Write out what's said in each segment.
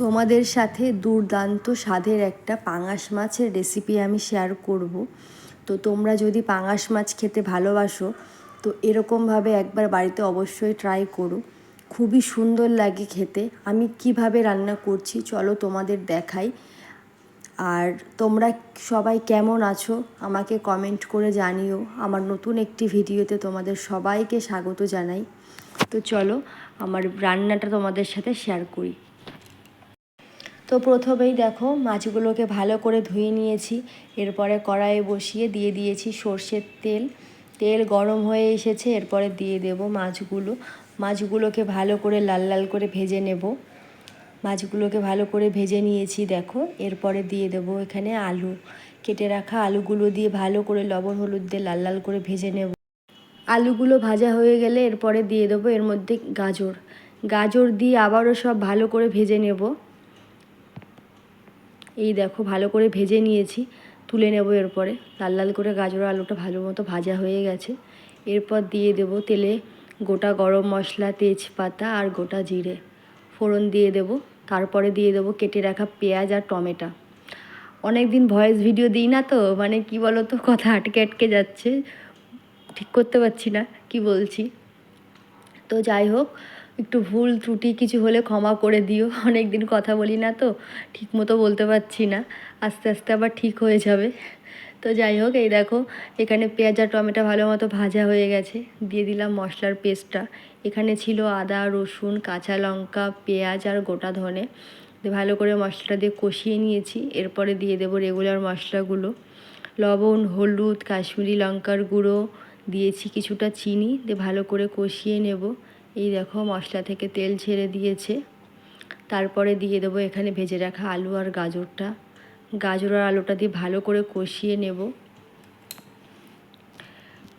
তোমাদের সাথে দুর্দান্ত স্বাদের একটা পাঙাশ মাছের রেসিপি আমি শেয়ার করব। তো তোমরা যদি পাঙাশ মাছ খেতে ভালোবাসো তো এরকমভাবে একবার বাড়িতে অবশ্যই ট্রাই করো। খুবই সুন্দর লাগে খেতে। আমি কিভাবে রান্না করছি চলো তোমাদের দেখাই। আর তোমরা সবাই কেমন আছো আমাকে কমেন্ট করে জানিও। আমার নতুন একটি ভিডিওতে তোমাদের সবাইকে স্বাগত জানাই। তো চলো আমার রান্নাটা তোমাদের সাথে শেয়ার করি। তো প্রথমেই দেখো মাছগুলোকে ভালো করে ধুয়ে নিয়েছি। এরপরে কড়াইয়ে বসিয়ে দিয়ে দিয়েছি সর্ষের তেল। তেল গরম হয়ে এসেছে, এরপরে দিয়ে দেব মাছগুলোকে ভালো করে লাল লাল করে ভেজে নেব। মাছগুলোকে ভালো করে ভেজে নিয়েছি দেখো। এরপরে দিয়ে দেব এখানে আলু, কেটে রাখা আলুগুলো দিয়ে ভালো করে লবণ হলুদ দিয়ে লাল লাল করে ভেজে নেব। আলুগুলো ভাজা হয়ে গেলে এরপরে দিয়ে দেবো এর মধ্যে গাজর দিয়ে আবারও সব ভালো করে ভেজে নেব। এই দেখো ভালো করে ভেজে নিয়েছি, তুলে নেব। এরপরে লাল লাল করে গাজর আলুটা ভালো মতো ভাজা হয়ে গেছে। এরপর দিয়ে দেব তেলে গোটা গরম মশলা, তেজপাতা আর গোটা জিরে ফোড়ন দিয়ে দেব। তারপরে দিয়ে দেবো কেটে রাখা পেঁয়াজ আর টমেটো। অনেক দিন ভয়েস ভিডিও দিই না তো, মানে কি বলো তো, কথা আটকে আটকে যাচ্ছে, ঠিক করতে পারছি না কি বলছি। তো যাই হোক, একটু ভুল ত্রুটি কিছু হলে ক্ষমা করে দিও। অনেক দিন কথা বলি না তো, ঠিক মতো বলতে পারছি না, আস্তে আস্তে আবার ঠিক হয়ে যাবে। তো যাই হোক, এই দেখো এখানে পেঁয়াজ আর টমেটো ভালো মতো ভাজা হয়ে গেছে। দিয়ে দিলাম মশলার পেস্টটা। এখানে ছিল আদা, রসুন, কাঁচা লঙ্কা, পেঁয়াজ আর গোটা ধনে। ভালো করে মশলাটা দিয়ে কষিয়ে নিয়েছি। এরপরে দিয়ে দেবো রেগুলার মশলাগুলো, লবণ, হলুদ, কাশ্মীরি লঙ্কার গুঁড়ো দিয়েছি, কিছুটা চিনি দিয়ে ভালো করে কষিয়ে নেব। এই দেখো মশলা থেকে তেল ছেড়ে দিয়েছে। তারপরে দিয়ে দেবো এখানে ভেজে রাখা আলু আর গাজর আর আলুটা দিয়ে ভালো করে কষিয়ে নেব।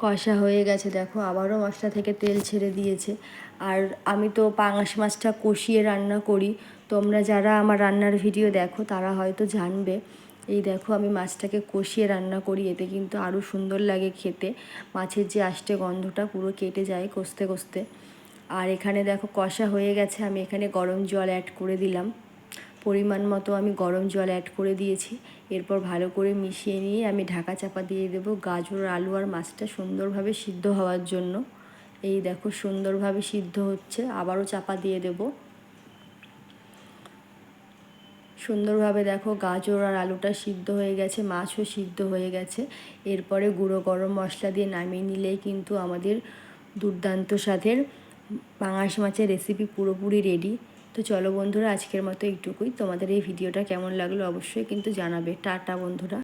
কষা হয়ে গেছে দেখো, আবারও মশলা থেকে তেল ছেড়ে দিয়েছে। আর আমি তো পাঙাশ মাছটা কষিয়ে রান্না করি। তোমরা যারা আমার রান্নার ভিডিও দেখো তারা হয়তো জানবে। এই দেখো আমি মাছটাকে কষিয়ে রান্না করি, এতে কিন্তু আরও সুন্দর লাগে খেতে। মাছের যে আষ্টে গন্ধটা পুরো কেটে যায় কষতে কষতে। আর এখানে দেখো কষা হয়ে গেছে, আমি এখানে গরম জল অ্যাড করে দিলাম। পরিমাণ মতো আমি গরম জল অ্যাড করে দিয়েছি। এরপর ভালো করে মিশিয়ে নিয়ে আমি ঢাকা চাপা দিয়ে দেবো গাজর, আলু আর মাছটা সুন্দরভাবে সিদ্ধ হওয়ার জন্য। এই দেখো সুন্দরভাবে সিদ্ধ হচ্ছে, আবারও চাপা দিয়ে দেব। সুন্দরভাবে দেখো গাজর আর আলুটা সিদ্ধ হয়ে গেছে, মাছও সিদ্ধ হয়ে গেছে। এরপরে গুঁড়ো গরম মশলা দিয়ে নামিয়ে নিলেই কিন্তু আমাদের দুর্দান্ত স্বাদের পাঙাশ মাছের রেসিপি পুরোপুরি রেডি। তো চলো বন্ধুরা, আজকের মতো এইটুকুই। তোমাদের এই ভিডিওটা কেমন লাগলো অবশ্যই কিন্তু জানাবে। টাটা বন্ধুরা।